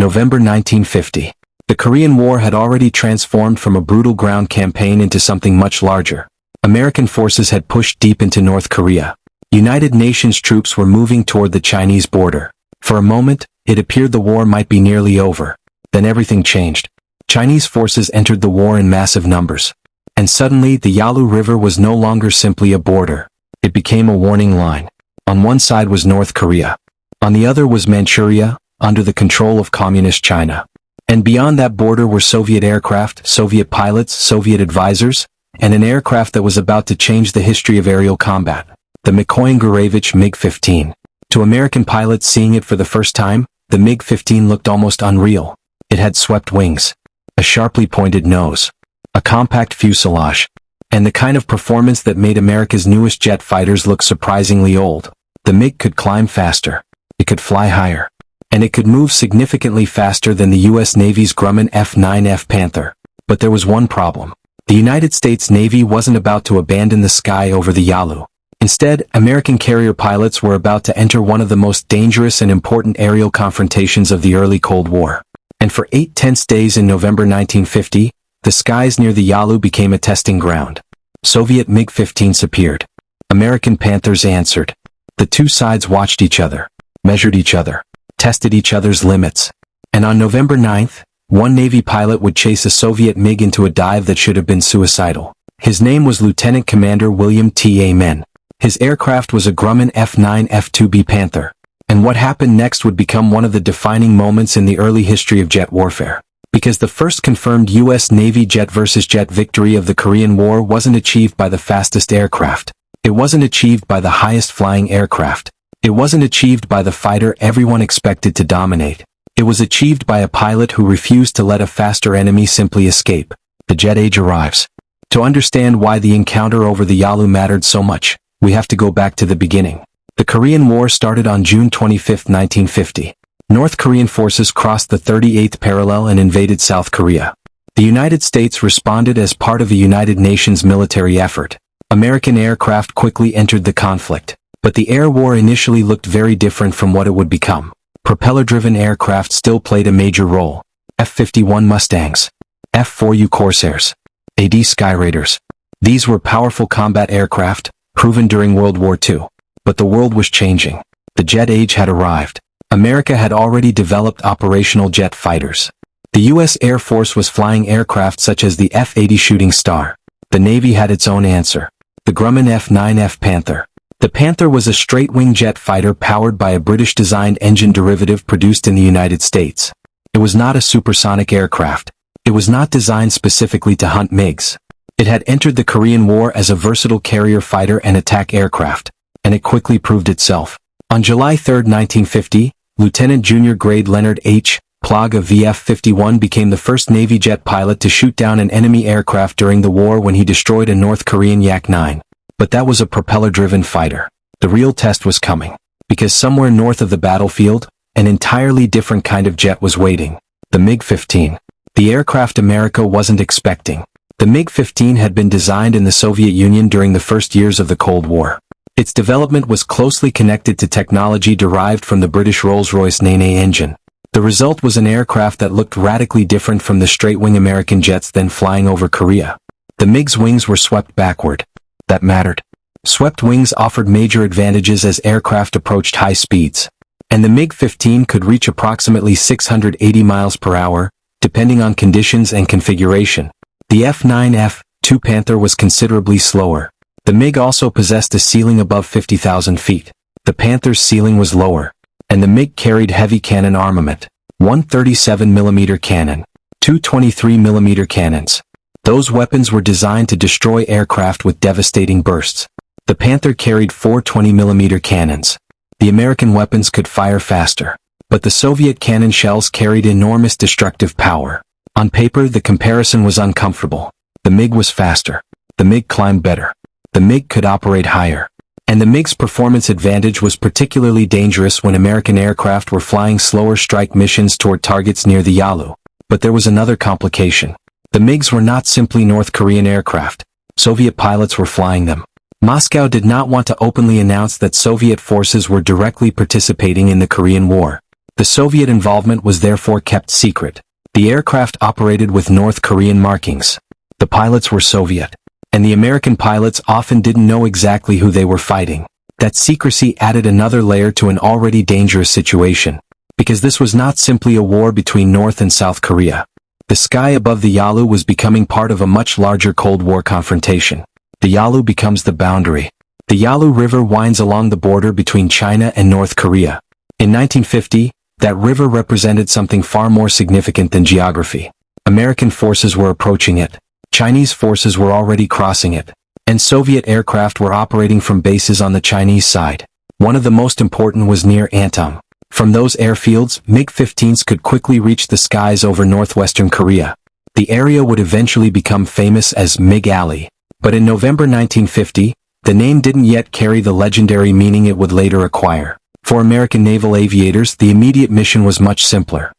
November 1950. The Korean War had already transformed from a brutal ground campaign into something much larger. American forces had pushed deep into North Korea. United Nations troops were moving toward the Chinese border. For a moment, it appeared the war might be nearly over. Then everything changed. Chinese forces entered the war in massive numbers. And suddenly, the Yalu River was no longer simply a border. It became a warning line. On one side was North Korea. On the other was Manchuria, under the control of Communist China. And beyond that border were Soviet aircraft, Soviet pilots, Soviet advisors, and an aircraft that was about to change the history of aerial combat, the Mikoyan-Gurevich MiG-15. To American pilots seeing it for the first time, the MiG-15 looked almost unreal. It had swept wings, a sharply pointed nose, a compact fuselage, and the kind of performance that made America's newest jet fighters look surprisingly old. The MiG could climb faster, it could fly higher, and it could move significantly faster than the U.S. Navy's Grumman F9F Panther. But there was one problem. The United States Navy wasn't about to abandon the sky over the Yalu. Instead, American carrier pilots were about to enter one of the most dangerous and important aerial confrontations of the early Cold War. And for 8 tense days in November 1950, the skies near the Yalu became a testing ground. Soviet MiG-15s appeared. American Panthers answered. The two sides watched each other, measured each other, tested each other's limits. And on November 9th, one Navy pilot would chase a Soviet MiG into a dive that should have been suicidal. His name was Lieutenant Commander William T. Amen. His aircraft was a Grumman F9F Panther. And what happened next would become one of the defining moments in the early history of jet warfare. Because the first confirmed U.S. Navy jet versus jet victory of the Korean War wasn't achieved by the fastest aircraft. It wasn't achieved by the highest flying aircraft. It wasn't achieved by the fighter everyone expected to dominate. It was achieved by a pilot who refused to let a faster enemy simply escape. The jet age arrives. To understand why the encounter over the Yalu mattered so much, we have to go back to the beginning. The Korean War started on June 25, 1950. North Korean forces crossed the 38th parallel and invaded South Korea. The United States responded as part of a United Nations military effort. American aircraft quickly entered the conflict. But the air war initially looked very different from what it would become. Propeller-driven aircraft still played a major role. F-51 Mustangs, F-4U Corsairs, AD Skyraiders. These were powerful combat aircraft, proven during World War II. But the world was changing. The jet age had arrived. America had already developed operational jet fighters. The U.S. Air Force was flying aircraft such as the F-80 Shooting Star. The Navy had its own answer. The Grumman F9F Panther. The Panther was a straight-wing jet fighter powered by a British-designed engine derivative produced in the United States. It was not a supersonic aircraft. It was not designed specifically to hunt MiGs. It had entered the Korean War as a versatile carrier fighter and attack aircraft, and it quickly proved itself. On July 3, 1950, Lieutenant Junior Grade Leonard H. Plog of VF-51 became the first Navy jet pilot to shoot down an enemy aircraft during the war when he destroyed a North Korean Yak-9. But that was a propeller-driven fighter. The real test was coming. Because somewhere north of the battlefield, an entirely different kind of jet was waiting. The MiG-15. The aircraft America wasn't expecting. The MiG-15 had been designed in the Soviet Union during the first years of the Cold War. Its development was closely connected to technology derived from the British Rolls-Royce Nene engine. The result was an aircraft that looked radically different from the straight-wing American jets then flying over Korea. The MiG's wings were swept backward. That mattered. Swept wings offered major advantages as aircraft approached high speeds. And the MiG-15 could reach approximately 680 miles per hour, depending on conditions and configuration. The F-9F Panther was considerably slower. The MiG also possessed a ceiling above 50,000 feet. The Panther's ceiling was lower. And the MiG carried heavy cannon armament. One 37mm cannon. Two 23mm cannons. Those weapons were designed to destroy aircraft with devastating bursts. The Panther carried four 20mm cannons. The American weapons could fire faster. But the Soviet cannon shells carried enormous destructive power. On paper, the comparison was uncomfortable. The MiG was faster. The MiG climbed better. The MiG could operate higher. And the MiG's performance advantage was particularly dangerous when American aircraft were flying slower strike missions toward targets near the Yalu. But there was another complication. The MiGs were not simply North Korean aircraft. Soviet pilots were flying them. Moscow did not want to openly announce that Soviet forces were directly participating in the Korean War. The Soviet involvement was therefore kept secret. The aircraft operated with North Korean markings. The pilots were Soviet, and the American pilots often didn't know exactly who they were fighting. That secrecy added another layer to an already dangerous situation, because this was not simply a war between North and South Korea. The sky above the Yalu was becoming part of a much larger Cold War confrontation. The Yalu becomes the boundary. The Yalu River winds along the border between China and North Korea. In 1950, that river represented something far more significant than geography. American forces were approaching it. Chinese forces were already crossing it. And Soviet aircraft were operating from bases on the Chinese side. One of the most important was near Antom. From those airfields, MiG-15s could quickly reach the skies over northwestern Korea. The area would eventually become famous as MiG Alley. But in November 1950, the name didn't yet carry the legendary meaning it would later acquire. For American naval aviators, the immediate mission was much simpler.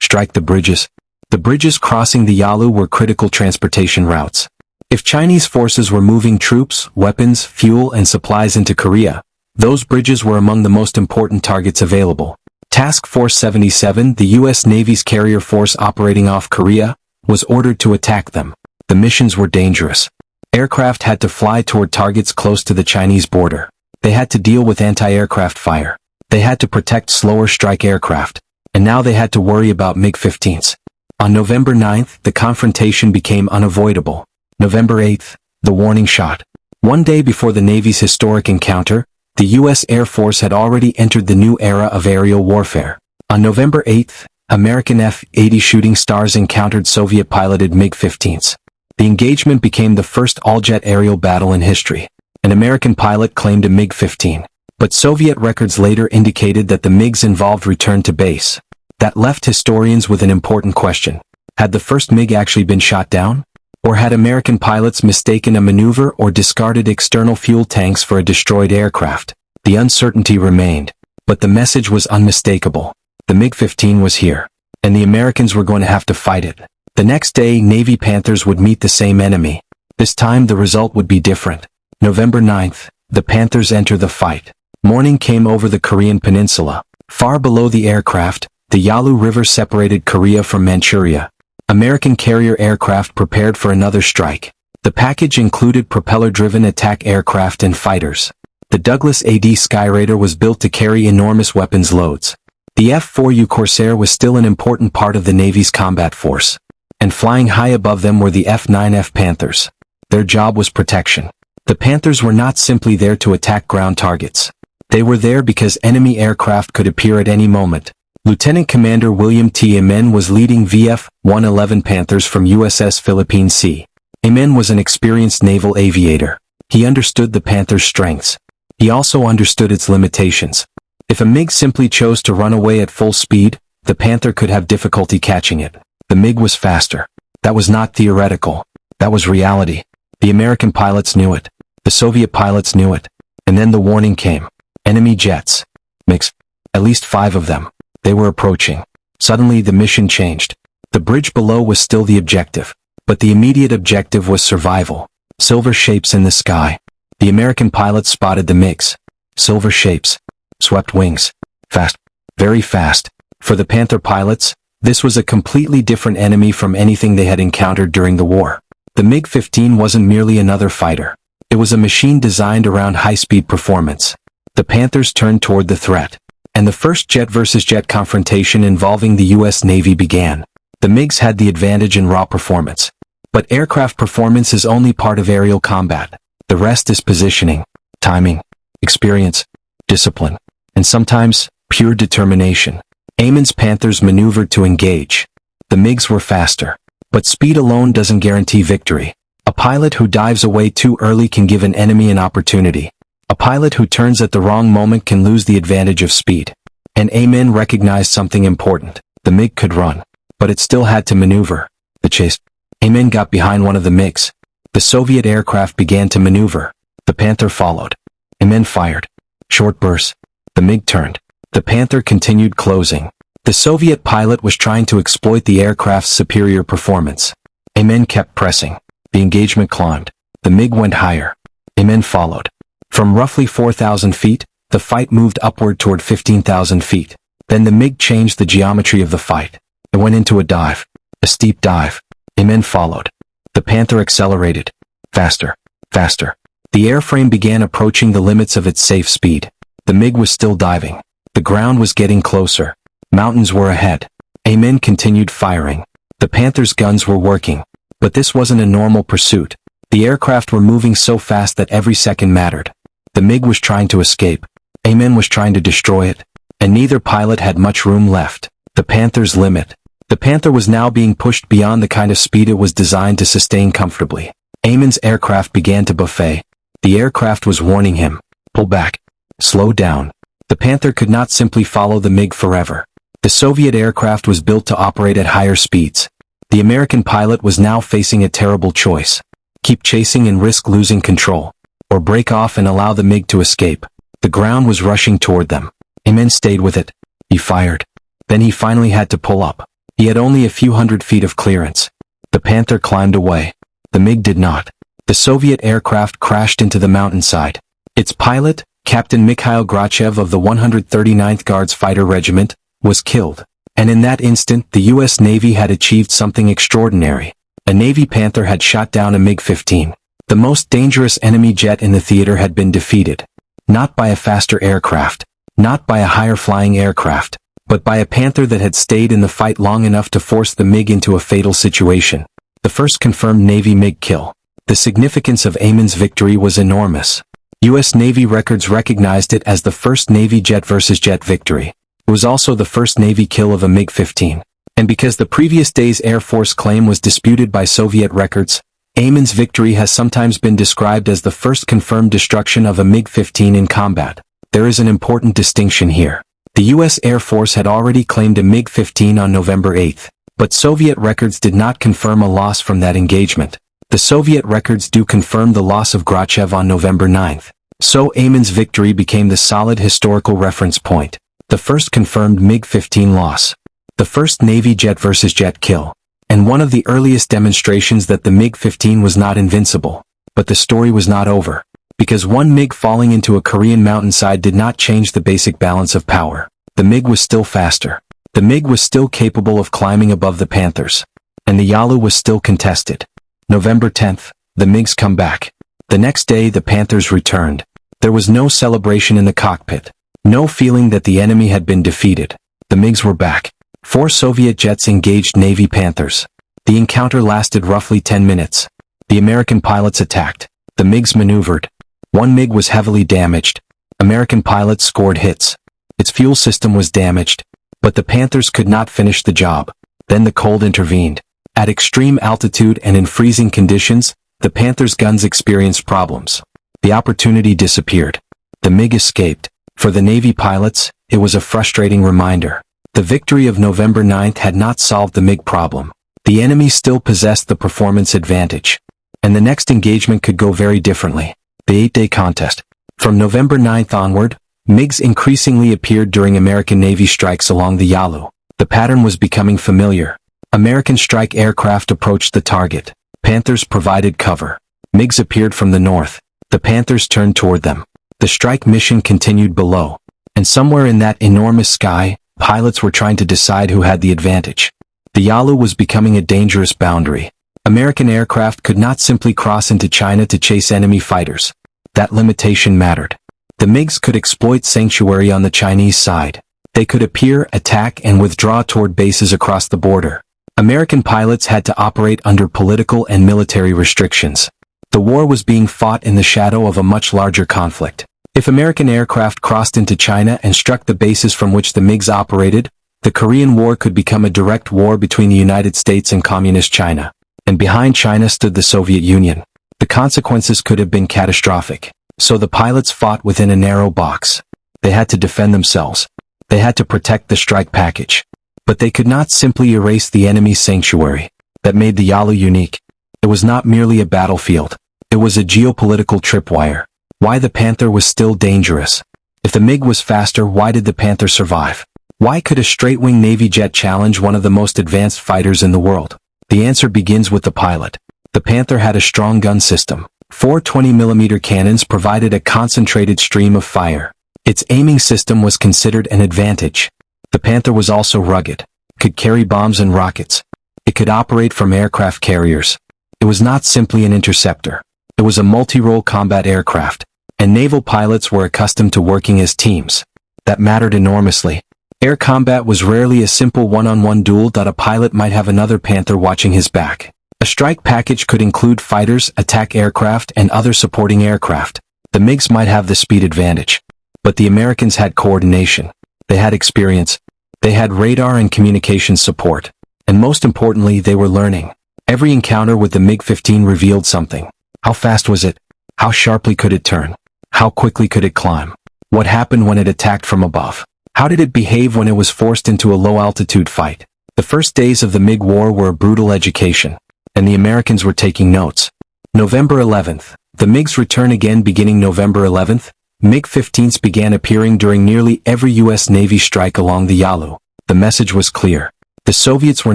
Strike the bridges. The bridges crossing the Yalu were critical transportation routes. If Chinese forces were moving troops, weapons, fuel, and supplies into Korea, those bridges were among the most important targets available. Task Force 77, the U.S. Navy's carrier force operating off Korea, was ordered to attack them. The missions were dangerous. Aircraft had to fly toward targets close to the Chinese border. They had to deal with anti-aircraft fire. They had to protect slower strike aircraft. And now they had to worry about MiG-15s. On November 9th, the confrontation became unavoidable. November 8th, the warning shot. One day before the Navy's historic encounter, the U.S. Air Force had already entered the new era of aerial warfare. On November 8th, American F-86 shooting stars encountered Soviet-piloted MiG-15s. The engagement became the first all-jet aerial battle in history. An American pilot claimed a MiG-15, but Soviet records later indicated that the MiGs involved returned to base. That left historians with an important question. Had the first MiG actually been shot down? Or had American pilots mistaken a maneuver or discarded external fuel tanks for a destroyed aircraft? The uncertainty remained, but the message was unmistakable. The MiG-15 was here, and the Americans were going to have to fight it. The next day, Navy Panthers would meet the same enemy. This time the result would be different. November 9th, the Panthers enter the fight. Morning came over the Korean peninsula. Far below the aircraft, the Yalu River separated Korea from Manchuria. American carrier aircraft prepared for another strike. The package included propeller-driven attack aircraft and fighters. The Douglas AD Skyraider was built to carry enormous weapons loads. The F-4U Corsair was still an important part of the Navy's combat force. And flying high above them were the F9F Panthers. Their job was protection. The Panthers were not simply there to attack ground targets. They were there because enemy aircraft could appear at any moment. Lieutenant Commander William T. Amen was leading VF-111 Panthers from USS Philippine Sea. Amen was an experienced naval aviator. He understood the Panther's strengths. He also understood its limitations. If a MiG simply chose to run away at full speed, the Panther could have difficulty catching it. The MiG was faster. That was not theoretical. That was reality. The American pilots knew it. The Soviet pilots knew it. And then the warning came. Enemy jets. MiGs. At least 5 of them. They were approaching. Suddenly the mission changed. The bridge below was still the objective. But the immediate objective was survival. Silver shapes in the sky. The American pilots spotted the MiGs. Silver shapes. Swept wings. Fast. Very fast. For the Panther pilots, this was a completely different enemy from anything they had encountered during the war. The MiG-15 wasn't merely another fighter. It was a machine designed around high-speed performance. The Panthers turned toward the threat. And the first jet versus jet confrontation involving the U.S. Navy began. The MiGs had the advantage in raw performance. But aircraft performance is only part of aerial combat. The rest is positioning, timing, experience, discipline, and sometimes, pure determination. Amen's Panthers maneuvered to engage. The MiGs were faster. But speed alone doesn't guarantee victory. A pilot who dives away too early can give an enemy an opportunity. A pilot who turns at the wrong moment can lose the advantage of speed. And Amen recognized something important. The MiG could run, but it still had to maneuver. The chase. Amen got behind one of the MiGs. The Soviet aircraft began to maneuver. The Panther followed. Amen fired. Short bursts. The MiG turned. The Panther continued closing. The Soviet pilot was trying to exploit the aircraft's superior performance. Amen kept pressing. The engagement climbed. The MiG went higher. Amen followed. From roughly 4,000 feet, The fight moved upward toward 15,000 feet. Then the MiG changed the geometry of the fight. It went into a dive. A steep dive. Amen followed. The Panther accelerated. Faster. Faster. The airframe began approaching the limits of its safe speed. The MiG was still diving. The ground was getting closer. Mountains were ahead. Amen continued firing. The Panther's guns were working. But this wasn't a normal pursuit. The aircraft were moving so fast that every second mattered. The MiG was trying to escape. Amen was trying to destroy it. And neither pilot had much room left. The Panther's limit. The Panther was now being pushed beyond the kind of speed it was designed to sustain comfortably. Amen's aircraft began to buffet. The aircraft was warning him. Pull back. Slow down. The Panther could not simply follow the MiG forever. The Soviet aircraft was built to operate at higher speeds. The American pilot was now facing a terrible choice. Keep chasing and risk losing control. Or break off and allow the MiG to escape. The ground was rushing toward them. Amen stayed with it. He fired. Then he finally had to pull up. He had only a few hundred feet of clearance. The Panther climbed away. The MiG did not. The Soviet aircraft crashed into the mountainside. Its pilot, Captain Mikhail Grachev of the 139th Guards Fighter Regiment, was killed. And in that instant, the U.S. Navy had achieved something extraordinary. A Navy Panther had shot down a MiG-15. The most dangerous enemy jet in the theater had been defeated. Not by a faster aircraft. Not by a higher-flying aircraft. But by a Panther that had stayed in the fight long enough to force the MiG into a fatal situation. The first confirmed Navy MiG kill. The significance of Amen's victory was enormous. U.S. Navy records recognized it as the first Navy jet versus jet victory. It was also the first Navy kill of a MiG-15. And because the previous day's Air Force claim was disputed by Soviet records, Amen's victory has sometimes been described as the first confirmed destruction of a MiG-15 in combat. There is an important distinction here. The U.S. Air Force had already claimed a MiG-15 on November 8, but Soviet records did not confirm a loss from that engagement. The Soviet records do confirm the loss of Grachev on November 9. So Amen's victory became the solid historical reference point. The first confirmed MiG-15 loss. The first Navy jet versus jet kill. And one of the earliest demonstrations that the MiG-15 was not invincible. But the story was not over. Because one MiG falling into a Korean mountainside did not change the basic balance of power. The MiG was still faster. The MiG was still capable of climbing above the Panthers. And the Yalu was still contested. November 10th, the MiGs come back. The next day the Panthers returned. There was no celebration in the cockpit. No feeling that the enemy had been defeated. The MiGs were back. 4 Soviet jets engaged Navy Panthers. The encounter lasted roughly 10 minutes. The American pilots attacked. The MiGs maneuvered. One MiG was heavily damaged. American pilots scored hits. Its fuel system was damaged. But the Panthers could not finish the job. Then the cold intervened. At extreme altitude and in freezing conditions, the Panthers' guns experienced problems. The opportunity disappeared. The MiG escaped. For the Navy pilots, it was a frustrating reminder. The victory of November 9th had not solved the MiG problem. The enemy still possessed the performance advantage. And the next engagement could go very differently. The 8-day contest. From November 9th onward, MiGs increasingly appeared during American Navy strikes along the Yalu. The pattern was becoming familiar. American strike aircraft approached the target. Panthers provided cover. MiGs appeared from the north. The Panthers turned toward them. The strike mission continued below. And somewhere in that enormous sky, pilots were trying to decide who had the advantage. The Yalu was becoming a dangerous boundary. American aircraft could not simply cross into China to chase enemy fighters. That limitation mattered. The MiGs could exploit sanctuary on the Chinese side. They could appear, attack, and withdraw toward bases across the border. American pilots had to operate under political and military restrictions. The war was being fought in the shadow of a much larger conflict. If American aircraft crossed into China and struck the bases from which the MiGs operated, the Korean War could become a direct war between the United States and Communist China. And behind China stood the Soviet Union. The consequences could have been catastrophic. So the pilots fought within a narrow box. They had to defend themselves. They had to protect the strike package. But they could not simply erase the enemy's sanctuary. That made the Yalu unique. It was not merely a battlefield. It was a geopolitical tripwire. Why the Panther was still dangerous. If the MiG was faster, why did the Panther survive? Why could a straight-wing Navy jet challenge one of the most advanced fighters in the world? The answer begins with the pilot. The Panther had a strong gun system. 4 20mm cannons provided a concentrated stream of fire. Its aiming system was considered an advantage. The Panther was also rugged, could carry bombs and rockets. It could operate from aircraft carriers. It was not simply an interceptor. It was a multi-role combat aircraft, and naval pilots were accustomed to working as teams. That mattered enormously. Air combat was rarely a simple one-on-one duel that a pilot might have another Panther watching his back. A strike package could include fighters, attack aircraft, and other supporting aircraft. The MiGs might have the speed advantage, but the Americans had coordination. They had experience. They had radar and communications support. And most importantly, they were learning. Every encounter with the MiG-15 revealed something. How fast was it? How sharply could it turn? How quickly could it climb? What happened when it attacked from above? How did it behave when it was forced into a low-altitude fight? The first days of the MiG war were a brutal education, and the Americans were taking notes. November 11th. The MiGs return again. Beginning November 11th, MiG-15s began appearing during nearly every U.S. Navy strike along the Yalu. The message was clear. The Soviets were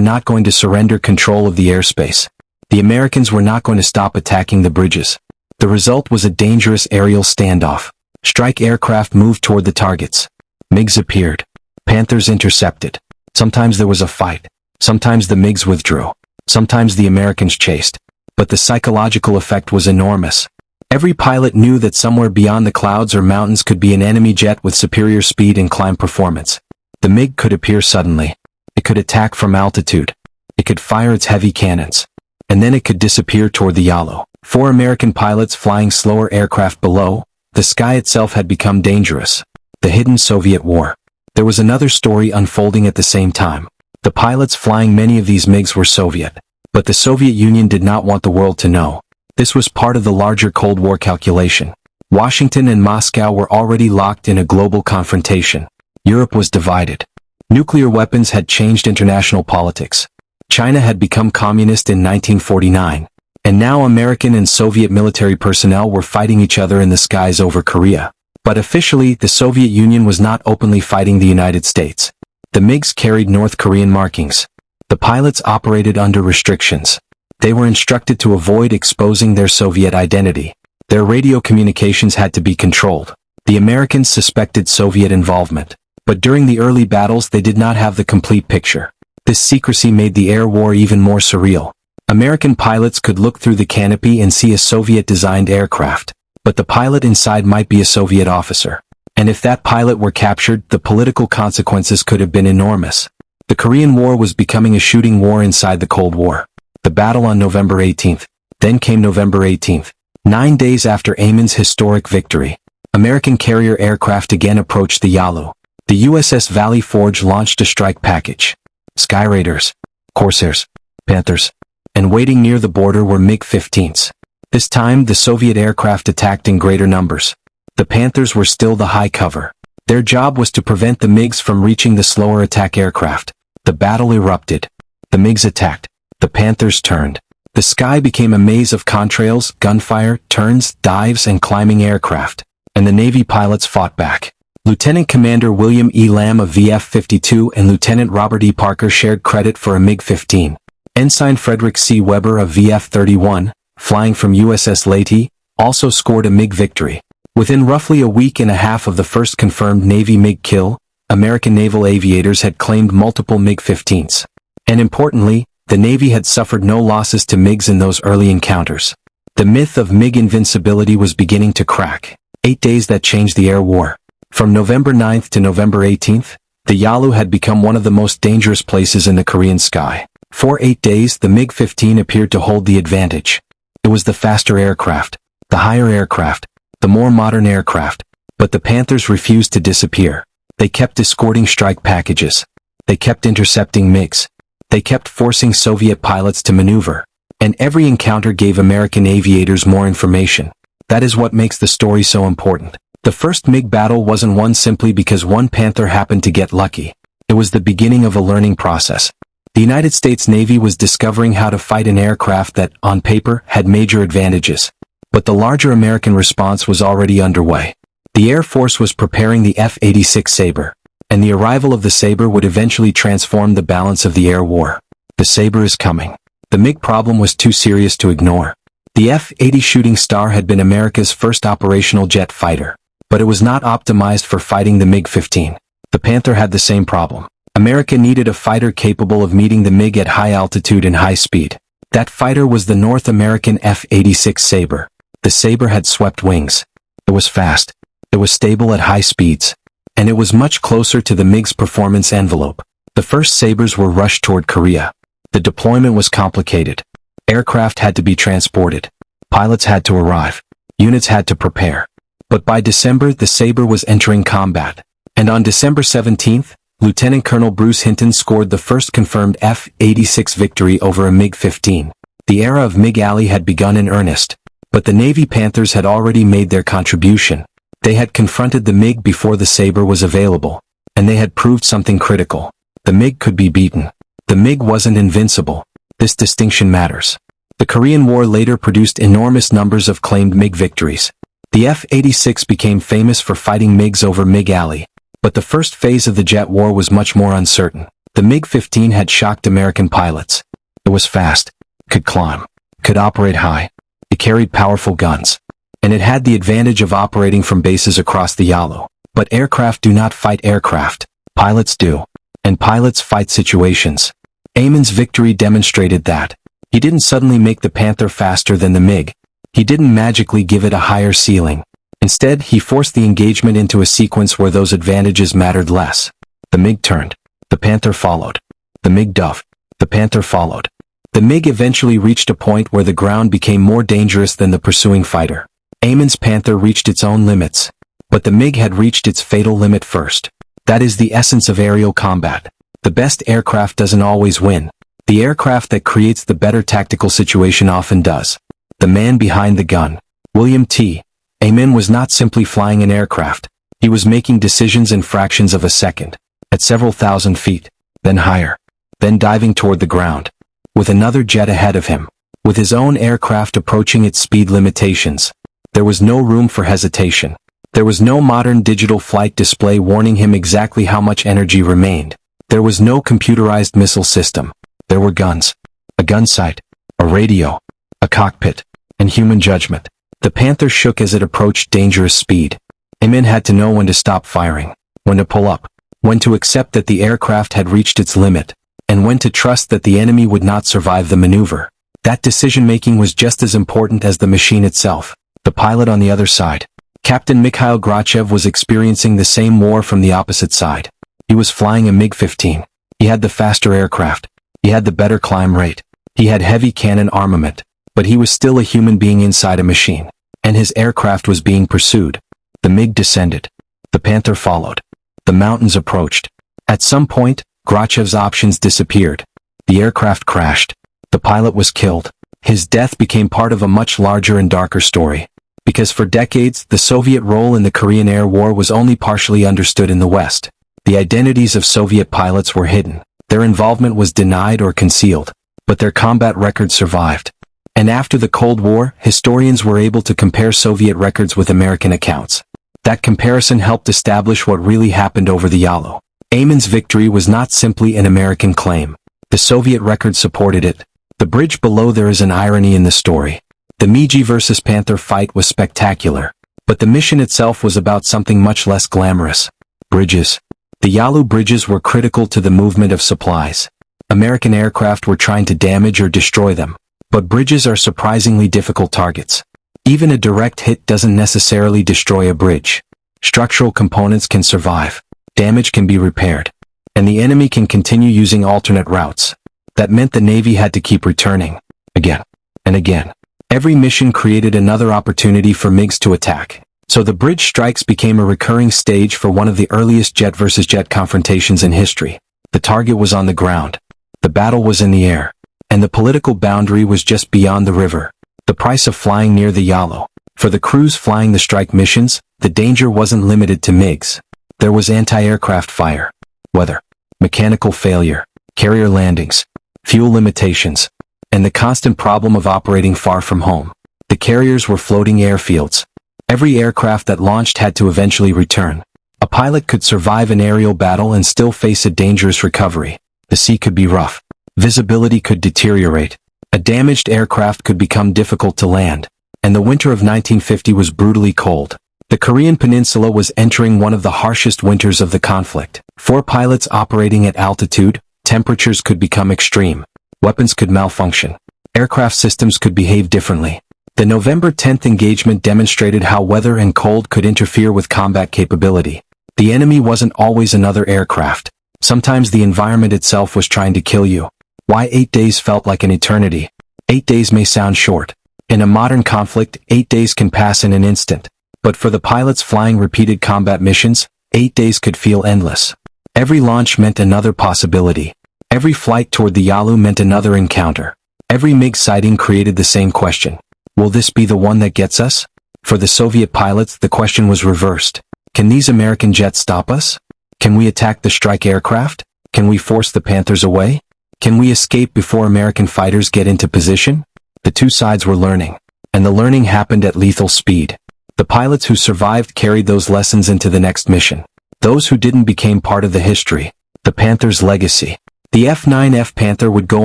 not going to surrender control of the airspace. The Americans were not going to stop attacking the bridges. The result was a dangerous aerial standoff. Strike aircraft moved toward the targets. MiGs appeared. Panthers intercepted. Sometimes there was a fight. Sometimes the MiGs withdrew. Sometimes the Americans chased. But the psychological effect was enormous. Every pilot knew that somewhere beyond the clouds or mountains could be an enemy jet with superior speed and climb performance. The MiG could appear suddenly. It could attack from altitude. It could fire its heavy cannons. And then it could disappear toward the Yalu. 4 American pilots flying slower aircraft below. The sky itself had become dangerous. The hidden Soviet war. There was another story unfolding at the same time. The pilots flying many of these MiGs were Soviet. But the Soviet Union did not want the world to know. This was part of the larger Cold War calculation. Washington and Moscow were already locked in a global confrontation. Europe was divided. Nuclear weapons had changed international politics. China had become communist in 1949. And now American and Soviet military personnel were fighting each other in the skies over Korea. But officially, the Soviet Union was not openly fighting the United States. The MiGs carried North Korean markings. The pilots operated under restrictions. They were instructed to avoid exposing their Soviet identity. Their radio communications had to be controlled. The Americans suspected Soviet involvement. But during the early battles they did not have the complete picture. This secrecy made the air war even more surreal. American pilots could look through the canopy and see a Soviet-designed aircraft. But the pilot inside might be a Soviet officer. And if that pilot were captured, the political consequences could have been enormous. The Korean War was becoming a shooting war inside the Cold War. The battle on November 18th. Then came November 18th. 9 days after Amon's historic victory. American carrier aircraft again approached the Yalu. The USS Valley Forge launched a strike package. Sky Raiders, Corsairs, Panthers, and waiting near the border were MiG-15s. This time the Soviet aircraft attacked in greater numbers. The Panthers were still the high cover. Their job was to prevent the MiGs from reaching the slower attack aircraft. The battle erupted. The MiGs attacked. The Panthers turned. The sky became a maze of contrails, gunfire, turns, dives, and climbing aircraft. And the Navy pilots fought back. Lieutenant Commander William E. Lamb of VF-52 and Lieutenant Robert E. Parker shared credit for a MiG-15. Ensign Frederick C. Weber of VF-31, flying from USS Leyte, also scored a MiG victory. Within roughly a week and a half of the first confirmed Navy MiG kill, American naval aviators had claimed multiple MiG-15s. And importantly, the Navy had suffered no losses to MiGs in those early encounters. The myth of MiG invincibility was beginning to crack. 8 days that changed the air war. From November 9th to November 18th, the Yalu had become one of the most dangerous places in the Korean sky. For 8 days, the MiG-15 appeared to hold the advantage. It was the faster aircraft, the higher aircraft, the more modern aircraft. But the Panthers refused to disappear. They kept escorting strike packages. They kept intercepting MiGs. They kept forcing Soviet pilots to maneuver. And every encounter gave American aviators more information. That is what makes the story so important. The first MiG battle wasn't won simply because one Panther happened to get lucky. It was the beginning of a learning process. The United States Navy was discovering how to fight an aircraft that, on paper, had major advantages. But the larger American response was already underway. The Air Force was preparing the F-86 Sabre, and the arrival of the Sabre would eventually transform the balance of the air war. The Sabre is coming. The MiG problem was too serious to ignore. The F-80 Shooting Star had been America's first operational jet fighter. but it was not optimized for fighting the MiG-15. The Panther had the same problem. America needed a fighter capable of meeting the MiG at high altitude and high speed. That fighter was the North American F-86 Sabre. The Sabre had swept wings. It was fast. It was stable at high speeds. And it was much closer to the MiG's performance envelope. The first Sabres were rushed toward Korea. The deployment was complicated. Aircraft had to be transported. Pilots had to arrive. Units had to prepare. But by December, the Sabre was entering combat. And on December 17th, Lieutenant Colonel Bruce Hinton scored the first confirmed F-86 victory over a MiG-15. The era of MiG Alley had begun in earnest. But the Navy Panthers had already made their contribution. They had confronted the MiG before the Sabre was available. And they had proved something critical. The MiG could be beaten. The MiG wasn't invincible. This distinction matters. The Korean War later produced enormous numbers of claimed MiG victories. The F-86 became famous for fighting MiGs over MiG Alley. But the first phase of the jet war was much more uncertain. The MiG-15 had shocked American pilots. It was fast, could climb, could operate high. It carried powerful guns. And it had the advantage of operating from bases across the Yalu. But aircraft do not fight aircraft. Pilots do. And pilots fight situations. Eamon's victory demonstrated that. He didn't suddenly make the Panther faster than the MiG. He didn't magically give it a higher ceiling. Instead, he forced the engagement into a sequence where those advantages mattered less. The MiG turned. The Panther followed. The MiG dove. The Panther followed. The MiG eventually reached a point where the ground became more dangerous than the pursuing fighter. Eamon's Panther reached its own limits. But the MiG had reached its fatal limit first. That is the essence of aerial combat. The best aircraft doesn't always win. The aircraft that creates the better tactical situation often does. The man behind the gun, William T. Eamon, was not simply flying an aircraft. He was making decisions in fractions of a second, at several thousand feet, then higher, then diving toward the ground, with another jet ahead of him, with his own aircraft approaching its speed limitations. There was no room for hesitation. There was no modern digital flight display warning him exactly how much energy remained. There was no computerized missile system. There were guns, a gun sight, a radio, a cockpit, and human judgment. The Panther shook as it approached dangerous speed. Eamon had to know when to stop firing, when to pull up, when to accept that the aircraft had reached its limit, and when to trust that the enemy would not survive the maneuver. That decision-making was just as important as the machine itself. The pilot on the other side, Captain Mikhail Grachev, was experiencing the same war from the opposite side. He was flying a MiG-15. He had the faster aircraft. He had the better climb rate. He had heavy cannon armament. But he was still a human being inside a machine. And his aircraft was being pursued. The MiG descended. The Panther followed. The mountains approached. At some point, Grachev's options disappeared. The aircraft crashed. The pilot was killed. His death became part of a much larger and darker story. Because for decades, the Soviet role in the Korean Air War was only partially understood in the West. The identities of Soviet pilots were hidden. Their involvement was denied or concealed. But their combat records survived. And after the Cold War, historians were able to compare Soviet records with American accounts. That comparison helped establish what really happened over the Yalu. Eamon's victory was not simply an American claim. The Soviet record supported it. The bridge below there is an irony in the story. The MiG versus Panther fight was spectacular. But the mission itself was about something much less glamorous. Bridges. The Yalu bridges were critical to the movement of supplies. American aircraft were trying to damage or destroy them. But bridges are surprisingly difficult targets. Even a direct hit doesn't necessarily destroy a bridge. Structural components can survive. Damage can be repaired. And the enemy can continue using alternate routes. That meant the Navy had to keep returning. Again. And again. Every mission created another opportunity for MiGs to attack. So the bridge strikes became a recurring stage for one of the earliest jet versus jet confrontations in history. The target was on the ground. The battle was in the air. And the political boundary was just beyond the river. The price of flying near the Yalu. For the crews flying the strike missions, the danger wasn't limited to MiGs. There was anti-aircraft fire, weather, mechanical failure, carrier landings, fuel limitations, and the constant problem of operating far from home. The carriers were floating airfields. Every aircraft that launched had to eventually return. A pilot could survive an aerial battle and still face a dangerous recovery. The sea could be rough. Visibility could deteriorate. A damaged aircraft could become difficult to land. And the winter of 1950 was brutally cold. The Korean peninsula was entering one of the harshest winters of the conflict. For pilots operating at altitude, temperatures could become extreme. Weapons could malfunction. Aircraft systems could behave differently. The November 10th engagement demonstrated how weather and cold could interfere with combat capability. The enemy wasn't always another aircraft. Sometimes the environment itself was trying to kill you. Why 8 days felt like an eternity? 8 days may sound short. In a modern conflict, 8 days can pass in an instant. But for the pilots flying repeated combat missions, 8 days could feel endless. Every launch meant another possibility. Every flight toward the Yalu meant another encounter. Every MiG sighting created the same question. Will this be the one that gets us? For the Soviet pilots, the question was reversed. Can these American jets stop us? Can we attack the strike aircraft? Can we force the Panthers away? Can we escape before American fighters get into position? The two sides were learning. And the learning happened at lethal speed. The pilots who survived carried those lessons into the next mission. Those who didn't became part of the history. The Panther's legacy. The F9F Panther would go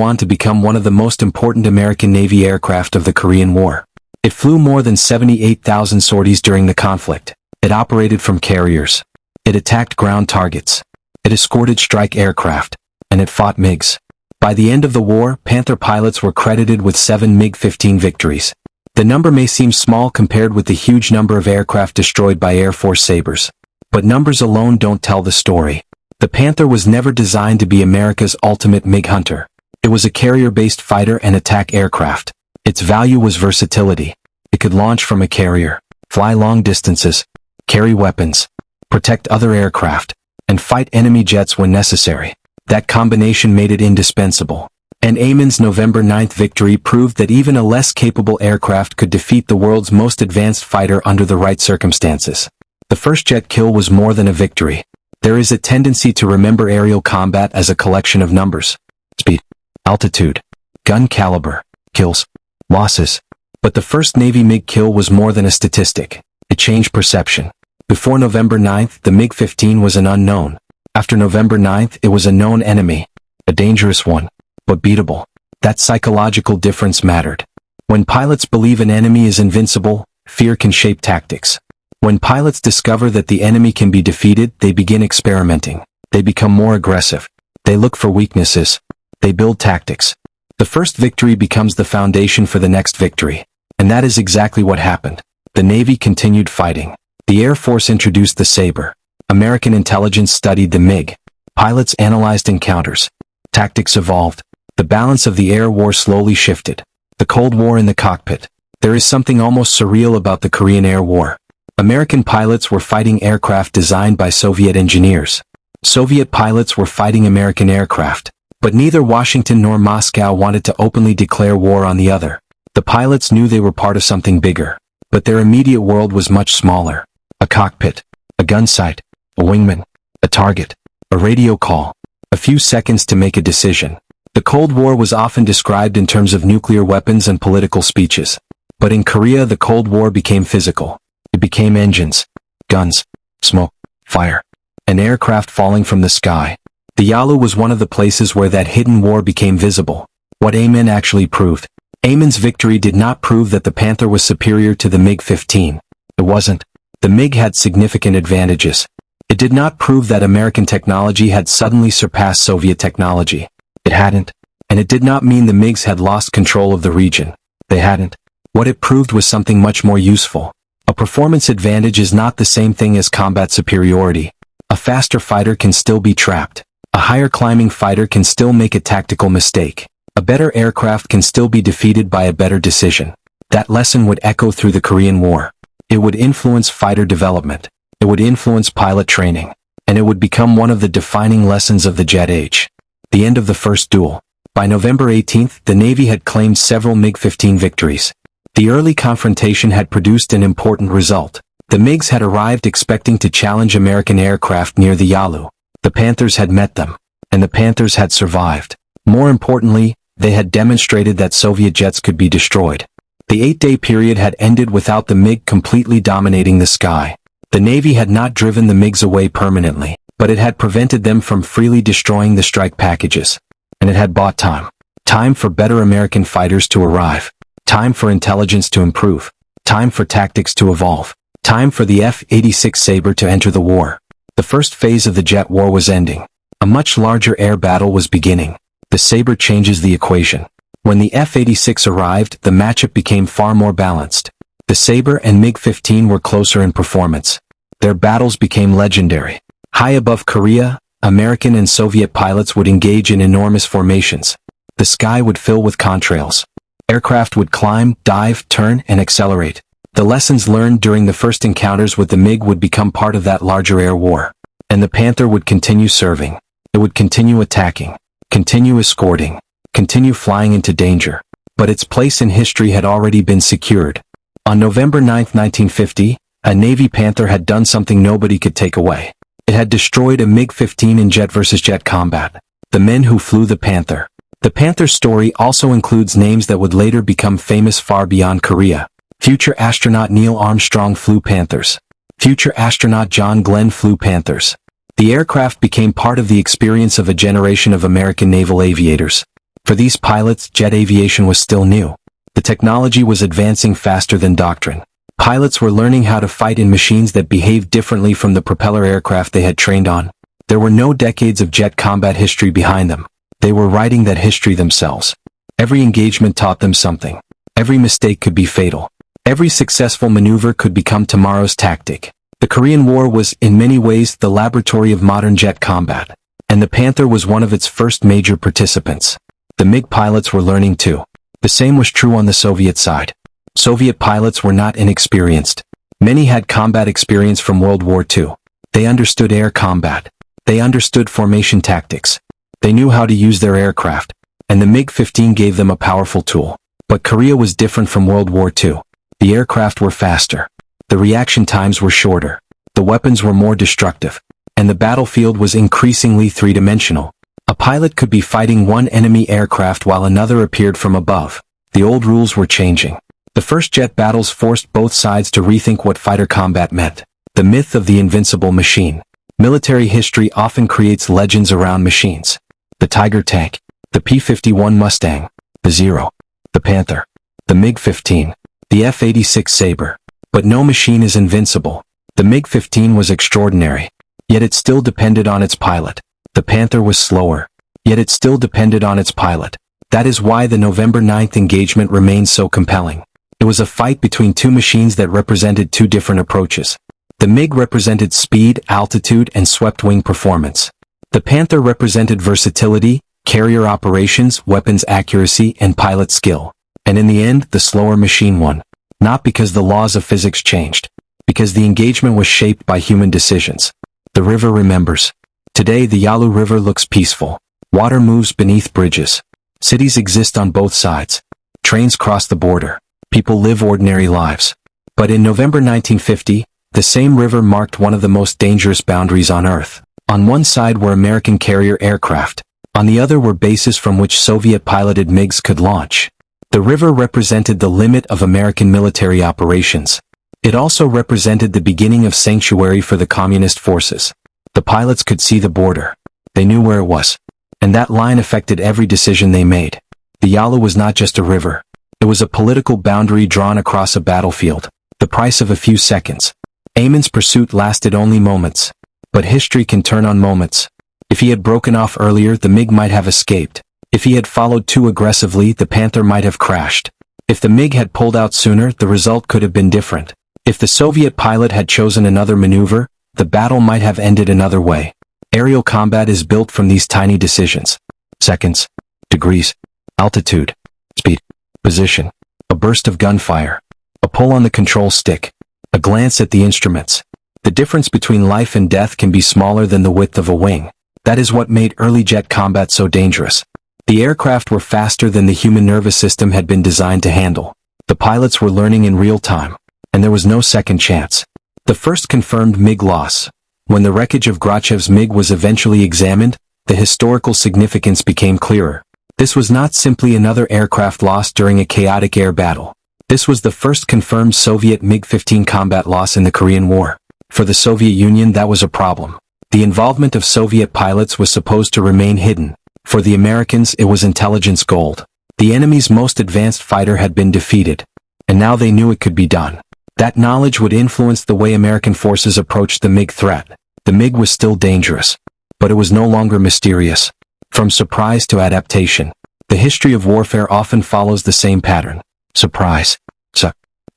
on to become one of the most important American Navy aircraft of the Korean War. It flew more than 78,000 sorties during the conflict. It operated from carriers. It attacked ground targets. It escorted strike aircraft. And it fought MiGs. By the end of the war, Panther pilots were credited with 7 MiG-15 victories. The number may seem small compared with the huge number of aircraft destroyed by Air Force Sabres. But numbers alone don't tell the story. The Panther was never designed to be America's ultimate MiG hunter. It was a carrier-based fighter and attack aircraft. Its value was versatility. It could launch from a carrier, fly long distances, carry weapons, protect other aircraft, and fight enemy jets when necessary. That combination made it indispensable. And Amen's November 9th victory proved that even a less capable aircraft could defeat the world's most advanced fighter under the right circumstances. The first jet kill was more than a victory. There is a tendency to remember aerial combat as a collection of numbers. Speed, altitude, gun caliber, kills, losses. But the first Navy MiG kill was more than a statistic. It changed perception. Before November 9th, the MiG-15 was an unknown. After November 9th, it was a known enemy. A dangerous one, but beatable. That psychological difference mattered. When pilots believe an enemy is invincible, fear can shape tactics. When pilots discover that the enemy can be defeated, they begin experimenting. They become more aggressive. They look for weaknesses. They build tactics. The first victory becomes the foundation for the next victory. And that is exactly what happened. The Navy continued fighting. The Air Force introduced the Sabre. American intelligence studied the MiG. Pilots analyzed encounters. Tactics evolved. The balance of the air war slowly shifted. The Cold War in the cockpit. There is something almost surreal about the Korean Air War. American pilots were fighting aircraft designed by Soviet engineers. Soviet pilots were fighting American aircraft. But neither Washington nor Moscow wanted to openly declare war on the other. The pilots knew they were part of something bigger. But their immediate world was much smaller. A cockpit. A gun sight. A wingman. A target. A radio call. A few seconds to make a decision. The Cold War was often described in terms of nuclear weapons and political speeches. But in Korea, the Cold War became physical. It became engines, guns, smoke, fire, and aircraft falling from the sky. The Yalu was one of the places where that hidden war became visible. What Amen actually proved. Amen's victory did not prove that the Panther was superior to the MiG-15. It wasn't. The MiG had significant advantages. It did not prove that American technology had suddenly surpassed Soviet technology. It hadn't. And it did not mean the MiGs had lost control of the region. They hadn't. What it proved was something much more useful. A performance advantage is not the same thing as combat superiority. A faster fighter can still be trapped. A higher climbing fighter can still make a tactical mistake. A better aircraft can still be defeated by a better decision. That lesson would echo through the Korean War. It would influence fighter development. It would influence pilot training. And it would become one of the defining lessons of the jet age. The end of the first duel. By November 18th, the Navy had claimed several MiG-15 victories. The early confrontation had produced an important result. The MiGs had arrived expecting to challenge American aircraft near the Yalu. The Panthers had met them. And the Panthers had survived. More importantly, they had demonstrated that Soviet jets could be destroyed. The 8-day period had ended without the MiG completely dominating the sky. The Navy had not driven the MiGs away permanently, but it had prevented them from freely destroying the strike packages. And it had bought time. Time for better American fighters to arrive. Time for intelligence to improve. Time for tactics to evolve. Time for the F-86 Sabre to enter the war. The first phase of the jet war was ending. A much larger air battle was beginning. The Sabre changes the equation. When the F-86 arrived, the matchup became far more balanced. The Sabre and MiG-15 were closer in performance. Their battles became legendary. High above Korea, American and Soviet pilots would engage in enormous formations. The sky would fill with contrails. Aircraft would climb, dive, turn, and accelerate. The lessons learned during the first encounters with the MiG would become part of that larger air war. And the Panther would continue serving. It would continue attacking, continue escorting, continue flying into danger. But its place in history had already been secured. On November 9, 1950, a Navy Panther had done something nobody could take away. It had destroyed a MiG-15 in jet-versus-jet combat. The men who flew the Panther. The Panther's story also includes names that would later become famous far beyond Korea. Future astronaut Neil Armstrong flew Panthers. Future astronaut John Glenn flew Panthers. The aircraft became part of the experience of a generation of American naval aviators. For these pilots, jet aviation was still new. The technology was advancing faster than doctrine. Pilots were learning how to fight in machines that behaved differently from the propeller aircraft they had trained on. There were no decades of jet combat history behind them. They were writing that history themselves. Every engagement taught them something. Every mistake could be fatal. Every successful maneuver could become tomorrow's tactic. The Korean War was, in many ways, the laboratory of modern jet combat. And the Panther was one of its first major participants. The MiG pilots were learning too. The same was true on the Soviet side. Soviet pilots were not inexperienced. Many had combat experience from World War II. They understood air combat. They understood formation tactics. They knew how to use their aircraft. And the MiG-15 gave them a powerful tool. But Korea was different from World War II. The aircraft were faster. The reaction times were shorter. The weapons were more destructive. And the battlefield was increasingly three-dimensional. A pilot could be fighting one enemy aircraft while another appeared from above. The old rules were changing. The first jet battles forced both sides to rethink what fighter combat meant. The myth of the invincible machine. Military history often creates legends around machines. The Tiger tank. The P-51 Mustang. The Zero. The Panther. The MiG-15. The F-86 Sabre. But no machine is invincible. The MiG-15 was extraordinary. Yet it still depended on its pilot. The Panther was slower. Yet it still depended on its pilot. That is why the November 9th engagement remains so compelling. It was a fight between two machines that represented two different approaches. The MiG represented speed, altitude, and swept-wing performance. The Panther represented versatility, carrier operations, weapons accuracy, and pilot skill. And in the end, the slower machine won. Not because the laws of physics changed. Because the engagement was shaped by human decisions. The river remembers. Today the Yalu River looks peaceful. Water moves beneath bridges. Cities exist on both sides. Trains cross the border. People live ordinary lives. But in November 1950, the same river marked one of the most dangerous boundaries on Earth. On one side were American carrier aircraft. On the other were bases from which Soviet-piloted MiGs could launch. The river represented the limit of American military operations. It also represented the beginning of sanctuary for the communist forces. The pilots could see the border. They knew where it was. And that line affected every decision they made. The Yalu was not just a river. It was a political boundary drawn across a battlefield. The price of a few seconds. Eamon's pursuit lasted only moments. But history can turn on moments. If he had broken off earlier, the MiG might have escaped. If he had followed too aggressively, the Panther might have crashed. If the MiG had pulled out sooner, the result could have been different. If the Soviet pilot had chosen another maneuver, the battle might have ended another way. Aerial combat is built from these tiny decisions. Seconds, degrees, altitude, speed, position, a burst of gunfire, a pull on the control stick, a glance at the instruments. The difference between life and death can be smaller than the width of a wing. That is what made early jet combat so dangerous. The aircraft were faster than the human nervous system had been designed to handle. The pilots were learning in real time. And there was no second chance. The first confirmed MiG loss. When the wreckage of Grachev's MiG was eventually examined, the historical significance became clearer. This was not simply another aircraft lost during a chaotic air battle. This was the first confirmed Soviet MiG-15 combat loss in the Korean War. For the Soviet Union, that was a problem. The involvement of Soviet pilots was supposed to remain hidden. For the Americans, it was intelligence gold. The enemy's most advanced fighter had been defeated. And now they knew it could be done. That knowledge would influence the way American forces approached the MiG threat. The MiG was still dangerous, but it was no longer mysterious. From surprise to adaptation, the history of warfare often follows the same pattern. Surprise.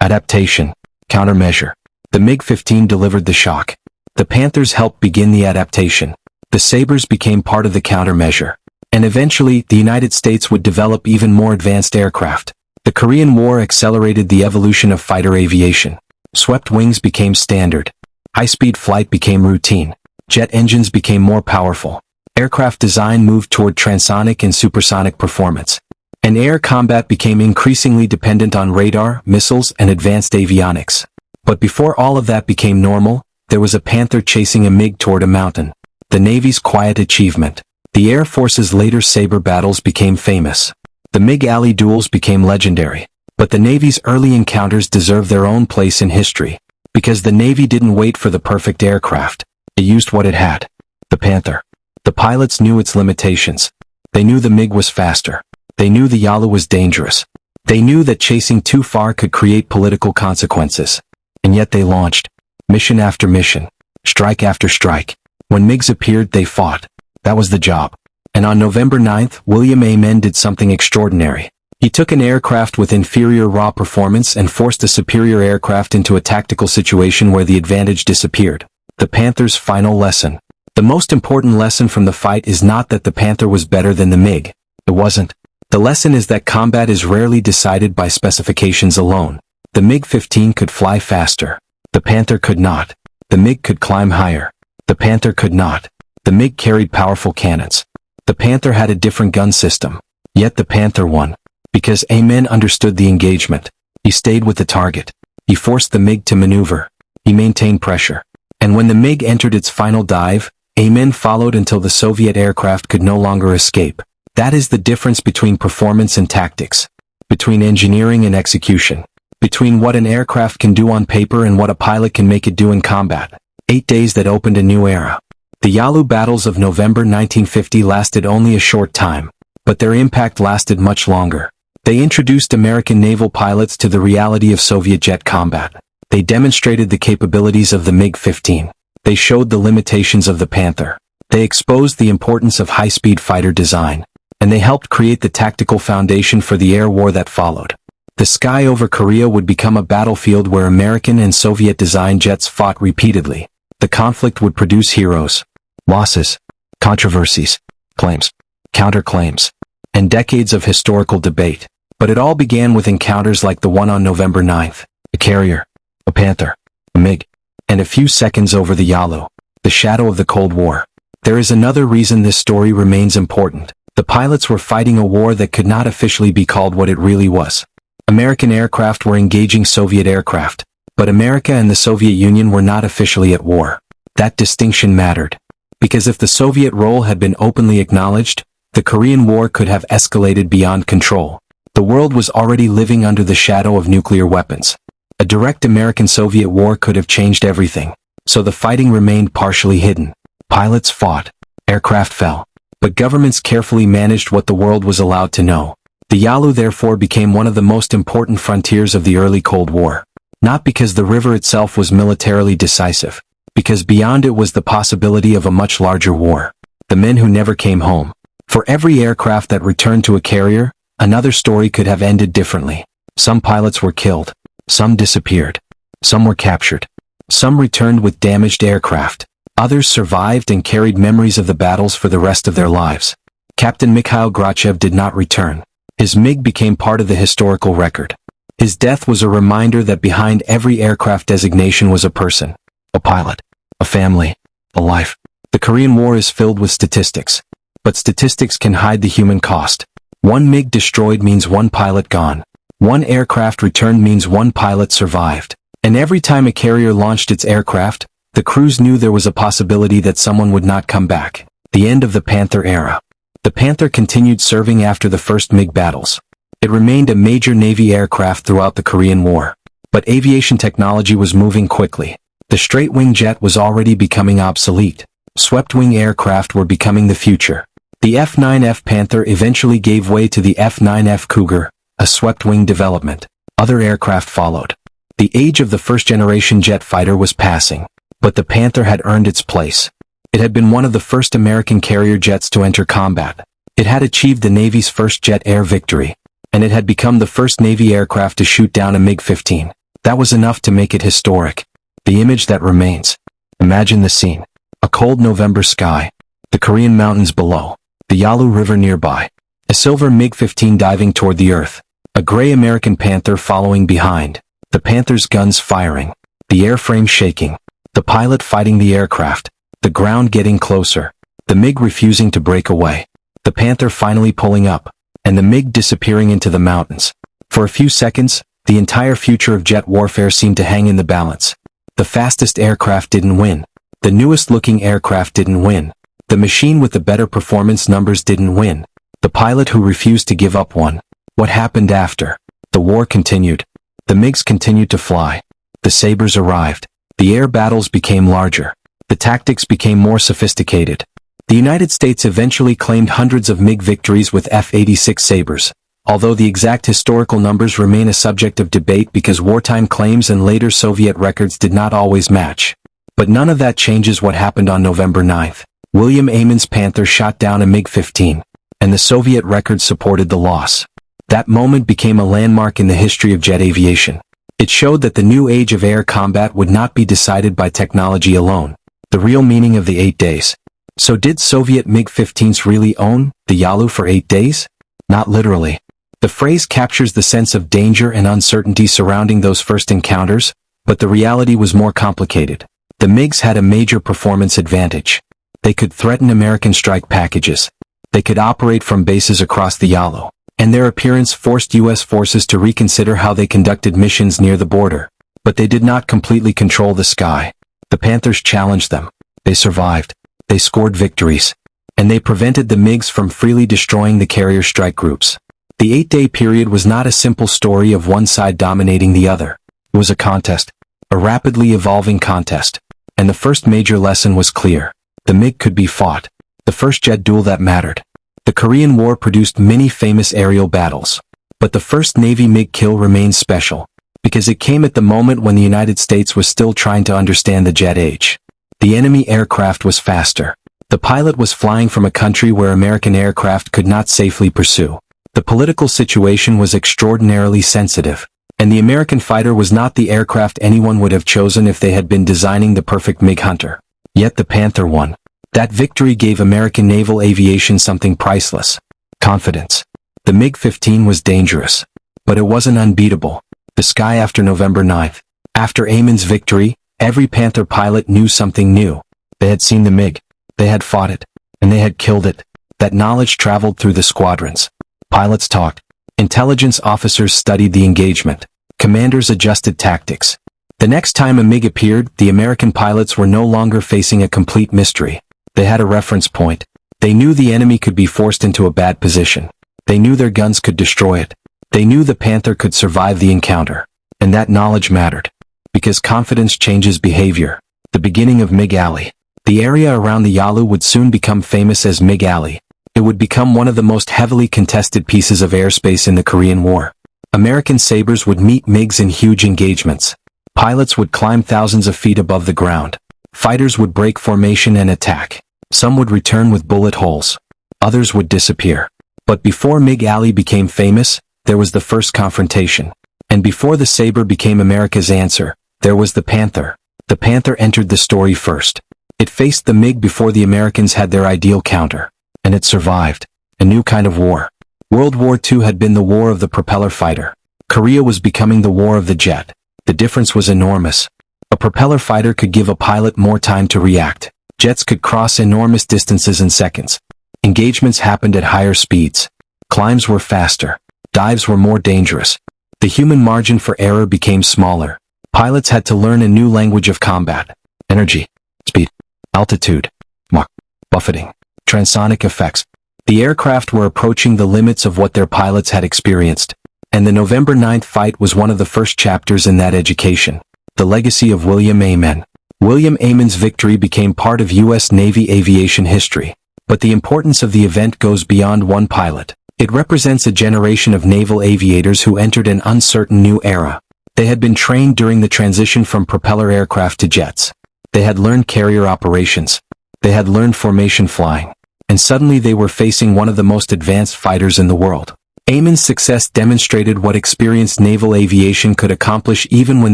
Adaptation. Countermeasure. The MiG-15 delivered the shock. The Panthers helped begin the adaptation. The Sabres became part of the countermeasure. And eventually, the United States would develop even more advanced aircraft. The Korean War accelerated the evolution of fighter aviation. Swept wings became standard. High-speed flight became routine. Jet engines became more powerful. Aircraft design moved toward transonic and supersonic performance. And air combat became increasingly dependent on radar, missiles, and advanced avionics. But before all of that became normal, there was a Panther chasing a MiG toward a mountain. The Navy's quiet achievement. The Air Force's later Sabre battles became famous. The MiG alley duels became legendary. But the Navy's early encounters deserve their own place in history. Because the Navy didn't wait for the perfect aircraft. It used what it had. The Panther. The pilots knew its limitations. They knew the MiG was faster. They knew the Yalu was dangerous. They knew that chasing too far could create political consequences. And yet they launched. Mission after mission. Strike after strike. When MiGs appeared, they fought. That was the job. And on November 9th, William Amen did something extraordinary. He took an aircraft with inferior raw performance and forced a superior aircraft into a tactical situation where the advantage disappeared. The Panther's final lesson. The most important lesson from the fight is not that the Panther was better than the MiG. It wasn't. The lesson is that combat is rarely decided by specifications alone. The MiG-15 could fly faster. The Panther could not. The MiG could climb higher. The Panther could not. The MiG carried powerful cannons. The Panther had a different gun system. Yet the Panther won. Because Amen understood the engagement. He stayed with the target. He forced the MiG to maneuver. He maintained pressure. And when the MiG entered its final dive, Amen followed until the Soviet aircraft could no longer escape. That is the difference between performance and tactics. Between engineering and execution. Between what an aircraft can do on paper and what a pilot can make it do in combat. 8 days that opened a new era. The Yalu battles of November 1950 lasted only a short time, but their impact lasted much longer. They introduced American naval pilots to the reality of Soviet jet combat. They demonstrated the capabilities of the MiG-15. They showed the limitations of the Panther. They exposed the importance of high-speed fighter design. And they helped create the tactical foundation for the air war that followed. The sky over Korea would become a battlefield where American and Soviet-designed jets fought repeatedly. The conflict would produce heroes, losses, controversies, claims, counterclaims, and decades of historical debate. But it all began with encounters like the one on November 9th. A carrier, a Panther, a MiG, and a few seconds over the Yalu, the shadow of the Cold War. There is another reason this story remains important. The pilots were fighting a war that could not officially be called what it really was. American aircraft were engaging Soviet aircraft, but America and the Soviet Union were not officially at war. That distinction mattered. Because if the Soviet role had been openly acknowledged, the Korean War could have escalated beyond control. The world was already living under the shadow of nuclear weapons. A direct American-Soviet war could have changed everything. So the fighting remained partially hidden. Pilots fought. Aircraft fell. But governments carefully managed what the world was allowed to know. The Yalu therefore became one of the most important frontiers of the early Cold War. Not because the river itself was militarily decisive. Because beyond it was the possibility of a much larger war. The men who never came home. For every aircraft that returned to a carrier, another story could have ended differently. Some pilots were killed. Some disappeared. Some were captured. Some returned with damaged aircraft. Others survived and carried memories of the battles for the rest of their lives. Captain Mikhail Grachev did not return. His MiG became part of the historical record. His death was a reminder that behind every aircraft designation was a person, a pilot, a family, a life. The Korean War is filled with statistics. But statistics can hide the human cost. One MiG destroyed means one pilot gone. One aircraft returned means one pilot survived. And every time a carrier launched its aircraft, the crews knew there was a possibility that someone would not come back. The end of the Panther era. The Panther continued serving after the first MiG battles. It remained a major Navy aircraft throughout the Korean War. But aviation technology was moving quickly. The straight-wing jet was already becoming obsolete. Swept-wing aircraft were becoming the future. The F9F Panther eventually gave way to the F9F Cougar, a swept-wing development. Other aircraft followed. The age of the first-generation jet fighter was passing, but the Panther had earned its place. It had been one of the first American carrier jets to enter combat. It had achieved the Navy's first jet air victory, and it had become the first Navy aircraft to shoot down a MiG-15. That was enough to make it historic. The image that remains. Imagine the scene. A cold November sky. The Korean mountains below. The Yalu River nearby. A silver MiG-15 diving toward the earth. A gray American Panther following behind. The Panther's guns firing. The airframe shaking. The pilot fighting the aircraft. The ground getting closer. The MiG refusing to break away. The Panther finally pulling up. And the MiG disappearing into the mountains. For a few seconds, the entire future of jet warfare seemed to hang in the balance. The fastest aircraft didn't win. The newest-looking aircraft didn't win. The machine with the better performance numbers didn't win. The pilot who refused to give up won. What happened after? The war continued. The MiGs continued to fly. The Sabres arrived. The air battles became larger. The tactics became more sophisticated. The United States eventually claimed hundreds of MiG victories with F-86 Sabres, although the exact historical numbers remain a subject of debate because wartime claims and later Soviet records did not always match. But none of that changes what happened on November 9th. William Amen's Panther shot down a MiG-15, and the Soviet record supported the loss. That moment became a landmark in the history of jet aviation. It showed that the new age of air combat would not be decided by technology alone. The real meaning of the 8 days. So did Soviet MiG-15s really own the Yalu for 8 days? Not literally. The phrase captures the sense of danger and uncertainty surrounding those first encounters, but the reality was more complicated. The MiGs had a major performance advantage. They could threaten American strike packages. They could operate from bases across the Yalu, and their appearance forced U.S. forces to reconsider how they conducted missions near the border. But they did not completely control the sky. The Panthers challenged them. They survived. They scored victories. And they prevented the MiGs from freely destroying the carrier strike groups. The 8-day period was not a simple story of one side dominating the other. It was a contest. A rapidly evolving contest. And the first major lesson was clear. The MiG could be fought. The first jet duel that mattered. The Korean War produced many famous aerial battles. But the first Navy MiG kill remains special, because it came at the moment when the United States was still trying to understand the jet age. The enemy aircraft was faster. The pilot was flying from a country where American aircraft could not safely pursue. The political situation was extraordinarily sensitive, and the American fighter was not the aircraft anyone would have chosen if they had been designing the perfect MiG hunter. Yet the Panther won. That victory gave American naval aviation something priceless. Confidence. The MiG-15 was dangerous, but it wasn't unbeatable. The sky after November 9th. After Amen's victory, every Panther pilot knew something new. They had seen the MiG. They had fought it. And they had killed it. That knowledge traveled through the squadrons. Pilots talked. Intelligence officers studied the engagement. Commanders adjusted tactics. The next time a MiG appeared, the American pilots were no longer facing a complete mystery. They had a reference point. They knew the enemy could be forced into a bad position. They knew their guns could destroy it. They knew the Panther could survive the encounter. And that knowledge mattered. Because confidence changes behavior. The beginning of MiG Alley. The area around the Yalu would soon become famous as MiG Alley. It would become one of the most heavily contested pieces of airspace in the Korean War. American Sabres would meet MiGs in huge engagements. Pilots would climb thousands of feet above the ground. Fighters would break formation and attack. Some would return with bullet holes. Others would disappear. But before MiG Alley became famous, there was the first confrontation. And before the Sabre became America's answer, there was the Panther. The Panther entered the story first. It faced the MiG before the Americans had their ideal counter. And it survived. A new kind of war. World War II had been the war of the propeller fighter. Korea was becoming the war of the jet. The difference was enormous. A propeller fighter could give a pilot more time to react. Jets could cross enormous distances in seconds. Engagements happened at higher speeds. Climbs were faster. Dives were more dangerous. The human margin for error became smaller. Pilots had to learn a new language of combat. Energy, speed, altitude, Mach, buffeting, transonic effects. The aircraft were approaching the limits of what their pilots had experienced. And the November 9th fight was one of the first chapters in that education. The legacy of William Amen. William Amen's victory became part of U.S. Navy aviation history. But the importance of the event goes beyond one pilot. It represents a generation of naval aviators who entered an uncertain new era. They had been trained during the transition from propeller aircraft to jets. They had learned carrier operations. They had learned formation flying. And suddenly they were facing one of the most advanced fighters in the world. Ayman's success demonstrated what experienced naval aviation could accomplish even when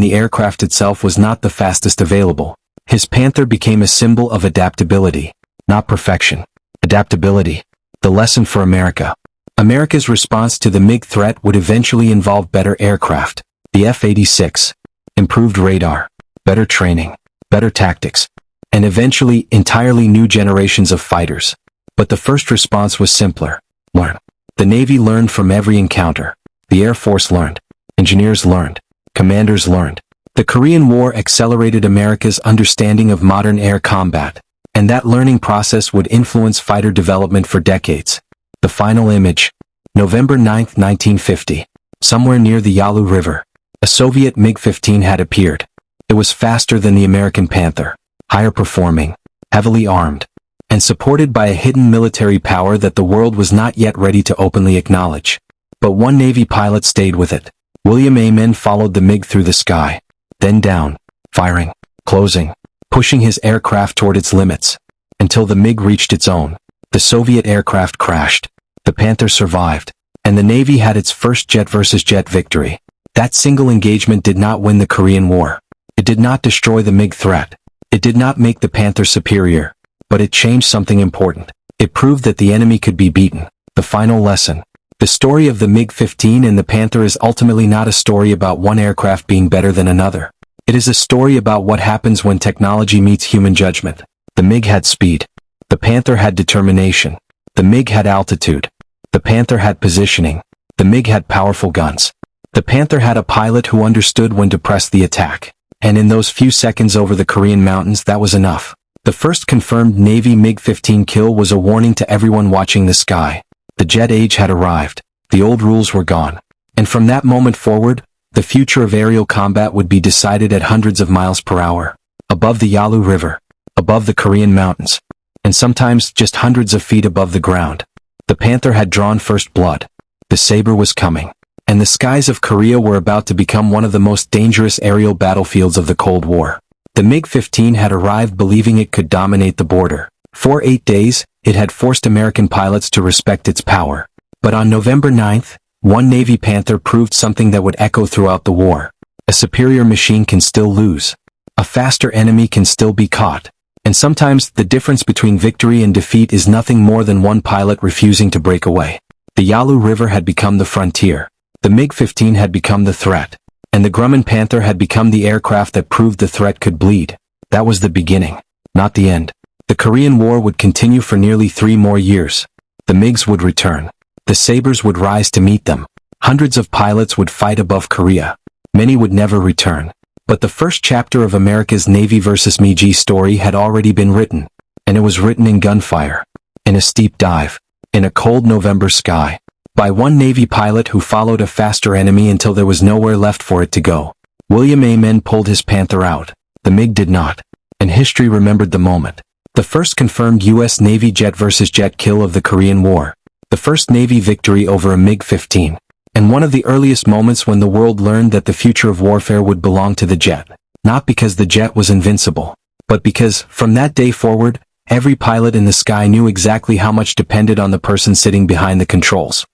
the aircraft itself was not the fastest available. His Panther became a symbol of adaptability, not perfection. Adaptability. The lesson for America. America's response to the MiG threat would eventually involve better aircraft, the F-86, improved radar, better training, better tactics, and eventually entirely new generations of fighters. But the first response was simpler: learn. The Navy learned from every encounter. The Air Force learned. Engineers learned. Commanders learned. The Korean War accelerated America's understanding of modern air combat, and that learning process would influence fighter development for decades. The final image. November 9, 1950. Somewhere near the Yalu River, a Soviet MiG-15 had appeared. It was faster than the American Panther, higher performing, heavily armed, and supported by a hidden military power that the world was not yet ready to openly acknowledge. But one Navy pilot stayed with it. William Ayman followed the MiG through the sky, then down, firing, closing, pushing his aircraft toward its limits, until the MiG reached its own. The Soviet aircraft crashed. The Panther survived, and the Navy had its first jet versus jet victory. That single engagement did not win the Korean War. It did not destroy the MiG threat. It did not make the Panther superior. But it changed something important. It proved that the enemy could be beaten. The final lesson. The story of the MiG-15 and the Panther is ultimately not a story about one aircraft being better than another. It is a story about what happens when technology meets human judgment. The MiG had speed. The Panther had determination. The MiG had altitude. The Panther had positioning. The MiG had powerful guns. The Panther had a pilot who understood when to press the attack. And in those few seconds over the Korean mountains, that was enough. The first confirmed Navy MiG-15 kill was a warning to everyone watching the sky. The jet age had arrived. The old rules were gone. And from that moment forward, the future of aerial combat would be decided at hundreds of miles per hour. Above the Yalu River. Above the Korean mountains. And sometimes just hundreds of feet above the ground. The Panther had drawn first blood. The Sabre was coming. And the skies of Korea were about to become one of the most dangerous aerial battlefields of the Cold War. The MiG-15 had arrived believing it could dominate the border. For 8 days, it had forced American pilots to respect its power. But on November 9th, one Navy Panther proved something that would echo throughout the war. A superior machine can still lose. A faster enemy can still be caught. And sometimes, the difference between victory and defeat is nothing more than one pilot refusing to break away. The Yalu River had become the frontier. The MiG-15 had become the threat. And the Grumman Panther had become the aircraft that proved the threat could bleed. That was the beginning, not the end. The Korean War would continue for nearly 3 more years. The MiGs would return. The Sabres would rise to meet them. Hundreds of pilots would fight above Korea. Many would never return. But the first chapter of America's Navy versus MiG story had already been written. And it was written in gunfire. In a steep dive. In a cold November sky. By one Navy pilot who followed a faster enemy until there was nowhere left for it to go. William Ayman pulled his Panther out. The MiG did not. And history remembered the moment. The first confirmed U.S. Navy jet versus jet kill of the Korean War. The first Navy victory over a MiG-15. And one of the earliest moments when the world learned that the future of warfare would belong to the jet. Not because the jet was invincible, but because, from that day forward, every pilot in the sky knew exactly how much depended on the person sitting behind the controls.